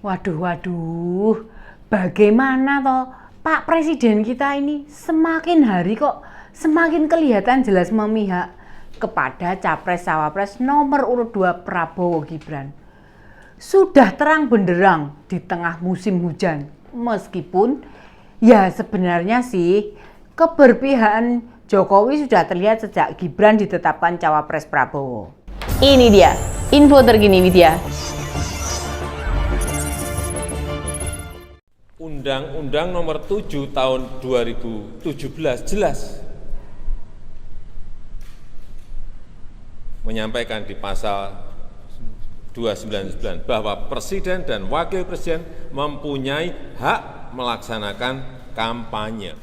Waduh, bagaimana toh Pak Presiden kita ini semakin hari kok semakin kelihatan jelas memihak kepada Capres-Cawapres nomor urut 2 Prabowo Gibran. Sudah terang benderang di tengah musim hujan, meskipun ya sebenarnya sih keberpihakan Jokowi sudah terlihat sejak Gibran ditetapkan Cawapres Prabowo. Ini dia info terkini Widya. Undang-Undang Nomor 7 Tahun 2017 jelas menyampaikan di pasal 299 bahwa Presiden dan Wakil Presiden mempunyai hak melaksanakan kampanye.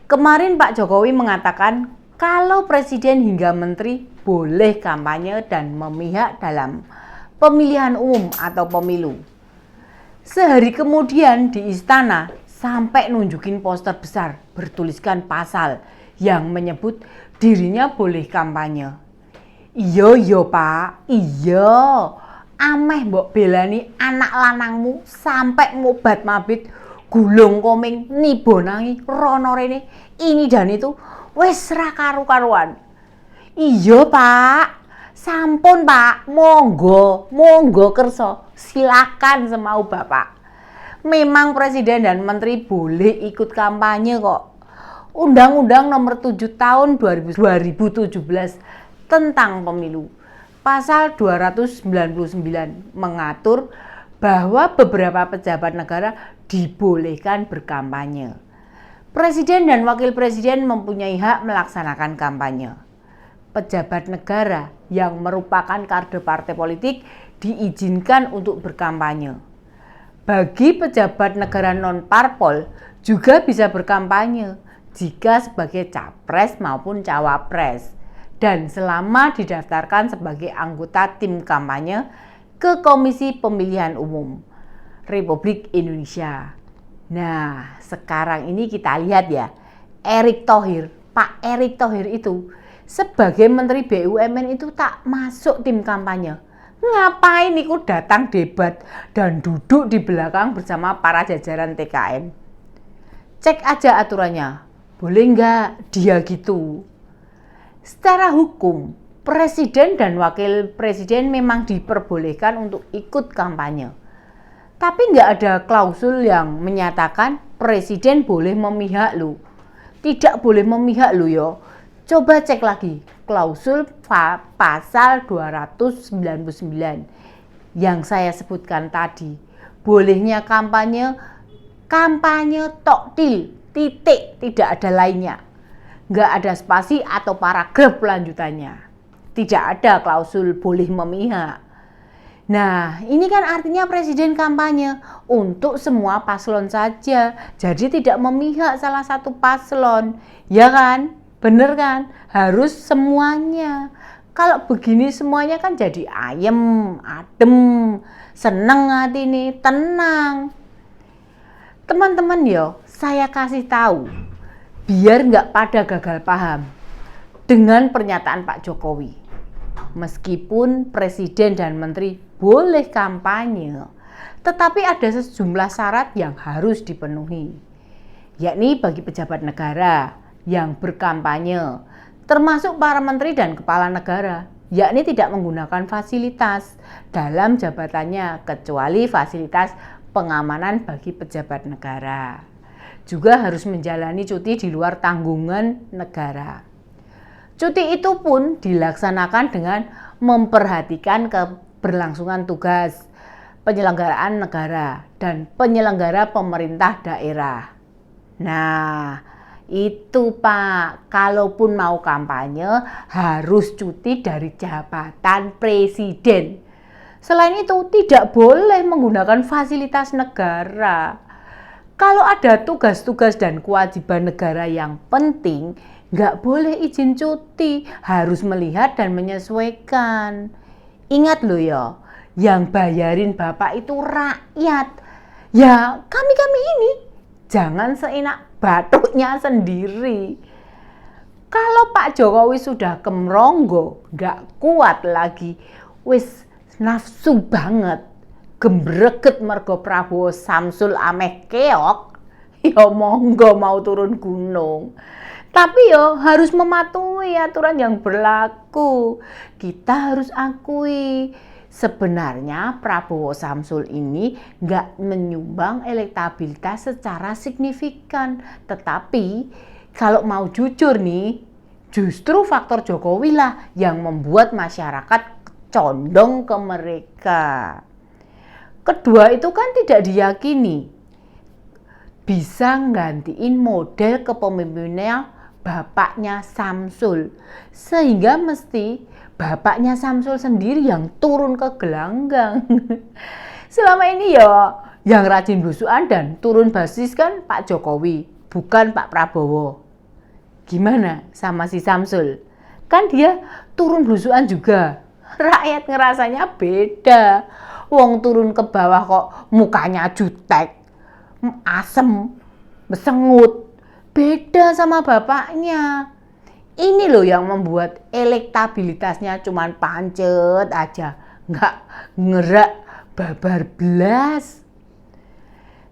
Kemarin Pak Jokowi mengatakan kalau presiden hingga menteri boleh kampanye dan memihak dalam pemilihan umum atau pemilu. Sehari kemudian di istana sampai nunjukin poster besar bertuliskan pasal yang menyebut dirinya boleh kampanye. Iya Pak, iya. Ameh mbok belani anak lanangmu sampai ngobat mabit gulung koming nibonangi rono rene ini dan itu wis ra karu-karuan. Iya Pak, sampun Pak, monggo kerso, silakan semau Bapak. Memang Presiden dan Menteri boleh ikut kampanye kok. Undang-Undang Nomor 7 Tahun 2017 tentang Pemilu Pasal 299 mengatur bahwa beberapa pejabat negara dibolehkan berkampanye. Presiden dan Wakil Presiden mempunyai hak melaksanakan kampanye. Pejabat negara yang merupakan kader partai politik diizinkan untuk berkampanye. Bagi pejabat negara non-parpol juga bisa berkampanye jika sebagai capres maupun cawapres dan selama didaftarkan sebagai anggota tim kampanye ke Komisi Pemilihan Umum Republik Indonesia. Nah, sekarang ini kita lihat ya, Pak Erick Thohir itu sebagai Menteri BUMN itu tak masuk tim kampanye. Ngapain ikut datang debat dan duduk di belakang bersama para jajaran TKN? Cek aja aturannya, boleh nggak dia gitu? Secara hukum, Presiden dan Wakil Presiden memang diperbolehkan untuk ikut kampanye. Tapi nggak ada klausul yang menyatakan Presiden boleh memihak lo. Tidak boleh memihak lo yo. Coba cek lagi klausul pasal 299 yang saya sebutkan tadi. Bolehnya kampanye tok titik, tidak ada lainnya. Nggak ada spasi atau paragraf lanjutannya. Tidak ada klausul boleh memihak. Nah, ini kan artinya presiden kampanye untuk semua paslon saja. Jadi tidak memihak salah satu paslon. Ya kan? Bener kan? Harus semuanya. Kalau begini semuanya kan jadi ayem, adem, seneng hati ini, tenang. Teman-teman yo, saya kasih tahu biar nggak pada gagal paham dengan pernyataan Pak Jokowi. Meskipun Presiden dan Menteri boleh kampanye, tetapi ada sejumlah syarat yang harus dipenuhi, yakni bagi pejabat negara yang berkampanye, termasuk para menteri dan kepala negara, yakni tidak menggunakan fasilitas dalam jabatannya kecuali fasilitas pengamanan bagi pejabat negara. Juga harus menjalani cuti di luar tanggungan negara. Cuti itu pun dilaksanakan dengan memperhatikan keberlangsungan tugas penyelenggaraan negara dan penyelenggara pemerintah daerah. Nah, itu Pak, kalaupun mau kampanye harus cuti dari jabatan presiden. Selain itu tidak boleh menggunakan fasilitas negara. Kalau ada tugas-tugas dan kewajiban negara yang penting, nggak boleh izin cuti, harus melihat dan menyesuaikan. Ingat loh ya, yang bayarin Bapak itu rakyat. Ya kami-kami ini, jangan seenak batuknya sendiri. Kalau Pak Jokowi sudah kemronggo, nggak kuat lagi, wis nafsu banget, gembreget mergo Prabowo Samsul ameh keok, ya monggo mau turun gunung. Tapi yo harus mematuhi aturan yang berlaku. Kita harus akui, sebenarnya Prabowo Samsul ini nggak menyumbang elektabilitas secara signifikan. Tetapi kalau mau jujur nih, justru faktor Jokowi lah yang membuat masyarakat condong ke mereka. Kedua itu kan tidak diyakini bisa nggantiin model kepemimpinannya bapaknya Samsul, sehingga mesti bapaknya Samsul sendiri yang turun ke gelanggang. Selama ini ya yang rajin belusukan dan turun basis kan Pak Jokowi, bukan Pak Prabowo. Gimana sama si Samsul? Kan dia turun belusukan juga. Rakyat ngerasanya beda. Wong turun ke bawah kok mukanya jutek, asem, mesengut. Beda sama bapaknya. Ini loh yang membuat elektabilitasnya cuman pancet aja, nggak ngerak babar belas.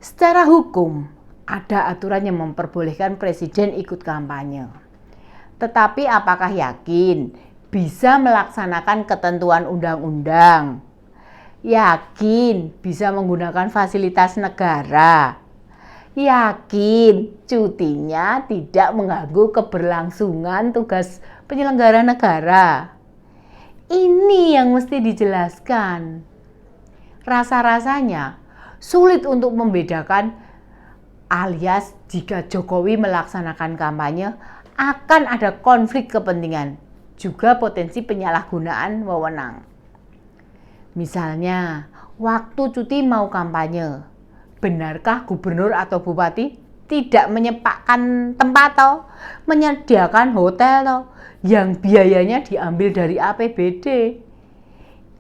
Secara hukum, ada aturan yang memperbolehkan presiden ikut kampanye. Tetapi apakah yakin bisa melaksanakan ketentuan undang-undang? Yakin bisa menggunakan fasilitas negara? Yakin cutinya tidak mengganggu keberlangsungan tugas penyelenggara negara? Ini yang mesti dijelaskan. Rasa-rasanya sulit untuk membedakan, alias jika Jokowi melaksanakan kampanye akan ada konflik kepentingan, juga potensi penyalahgunaan wewenang. Misalnya, waktu cuti mau kampanye, benarkah gubernur atau bupati tidak menyepakkan tempat atau menyediakan hotel yang biayanya diambil dari APBD?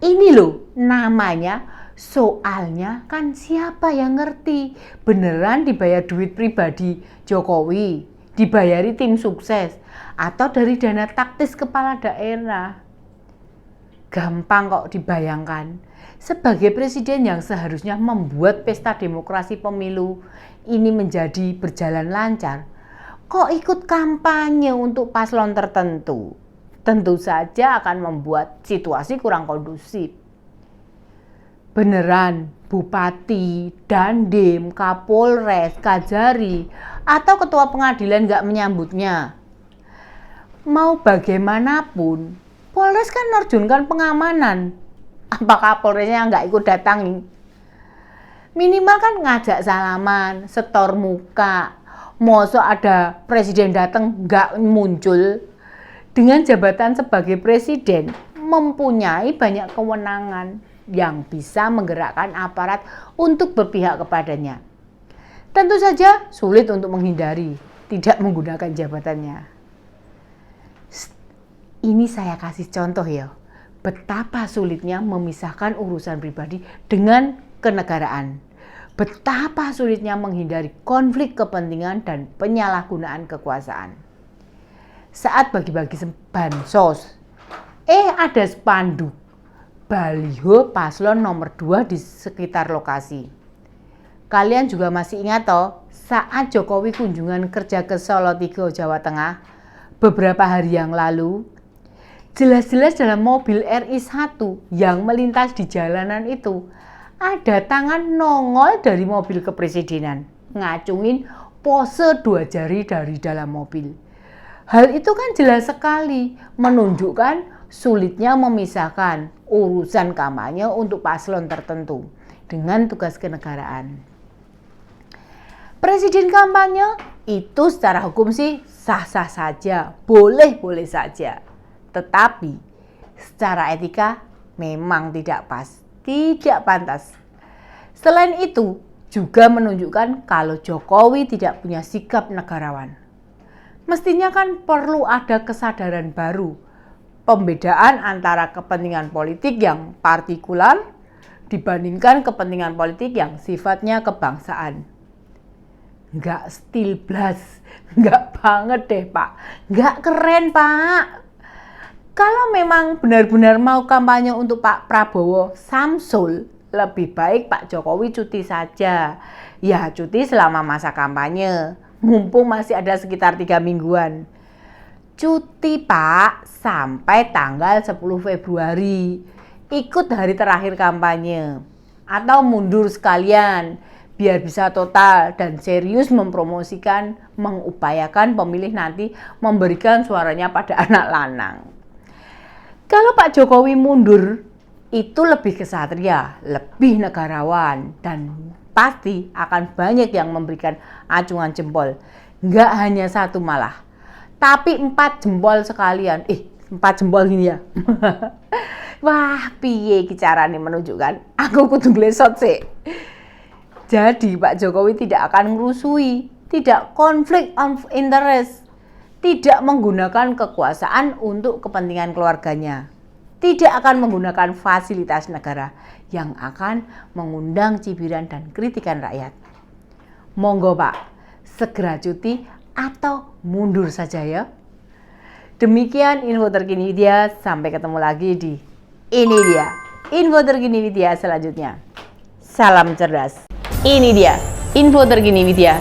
Ini loh namanya, soalnya kan siapa yang ngerti beneran dibayar duit pribadi Jokowi, dibayari tim sukses, atau dari dana taktis kepala daerah. Gampang kok dibayangkan. Sebagai presiden yang seharusnya membuat pesta demokrasi pemilu ini menjadi berjalan lancar, kok ikut kampanye untuk paslon tertentu? Tentu saja akan membuat situasi kurang kondusif. Beneran bupati, dandim, kapolres, kajari, atau ketua pengadilan nggak menyambutnya? Mau bagaimanapun, Polres kan menerjunkan pengamanan. Apakah Polresnya nggak ikut datangi? Minimal kan ngajak salaman, setor muka. Mosok ada presiden datang nggak muncul. Dengan jabatan sebagai presiden, mempunyai banyak kewenangan yang bisa menggerakkan aparat untuk berpihak kepadanya. Tentu saja sulit untuk menghindari tidak menggunakan jabatannya. Ini saya kasih contoh ya, betapa sulitnya memisahkan urusan pribadi dengan kenegaraan. Betapa sulitnya menghindari konflik kepentingan dan penyalahgunaan kekuasaan. Saat bagi-bagi bansos, ada spanduk baliho paslon nomor 2 di sekitar lokasi. Kalian juga masih ingat toh, saat Jokowi kunjungan kerja ke Solo 3, Jawa Tengah beberapa hari yang lalu, jelas-jelas dalam mobil RI1 yang melintas di jalanan itu ada tangan nongol dari mobil kepresidenan, ngacungin pose 2 jari dari dalam mobil. Hal itu kan jelas sekali menunjukkan sulitnya memisahkan urusan kampanye untuk paslon tertentu dengan tugas kenegaraan. Presiden kampanye itu secara hukum sih sah-sah saja, boleh-boleh saja. Tetapi secara etika memang tidak pas, tidak pantas. Selain itu juga menunjukkan kalau Jokowi tidak punya sikap negarawan. Mestinya kan perlu ada kesadaran baru, pembedaan antara kepentingan politik yang partikular dibandingkan kepentingan politik yang sifatnya kebangsaan. Nggak still blast, nggak banget deh Pak, nggak keren Pak. Kalau memang benar-benar mau kampanye untuk Pak Prabowo Samsul, lebih baik Pak Jokowi cuti saja. Ya cuti selama masa kampanye, mumpung masih ada sekitar 3 mingguan. Cuti Pak sampai tanggal 10 Februari, ikut hari terakhir kampanye. Atau mundur sekalian, biar bisa total dan serius mempromosikan, mengupayakan pemilih nanti memberikan suaranya pada anak lanang. Kalau Pak Jokowi mundur, itu lebih kesatria, lebih negarawan, dan pasti akan banyak yang memberikan acungan jempol. Nggak hanya satu malah, tapi 4 jempol sekalian. 4 jempol gini ya. Wah, piye carane menunjukkan aku kudu glesot sih. Jadi Pak Jokowi tidak akan ngerusui, tidak konflik of interest, tidak menggunakan kekuasaan untuk kepentingan keluarganya, tidak akan menggunakan fasilitas negara yang akan mengundang cibiran dan kritikan rakyat. Monggo Pak, segera cuti atau mundur saja ya. Demikian info terkini Widya, sampai ketemu lagi di Ini Dia, info terkini Widya selanjutnya. Salam cerdas. Ini dia, info terkini Widya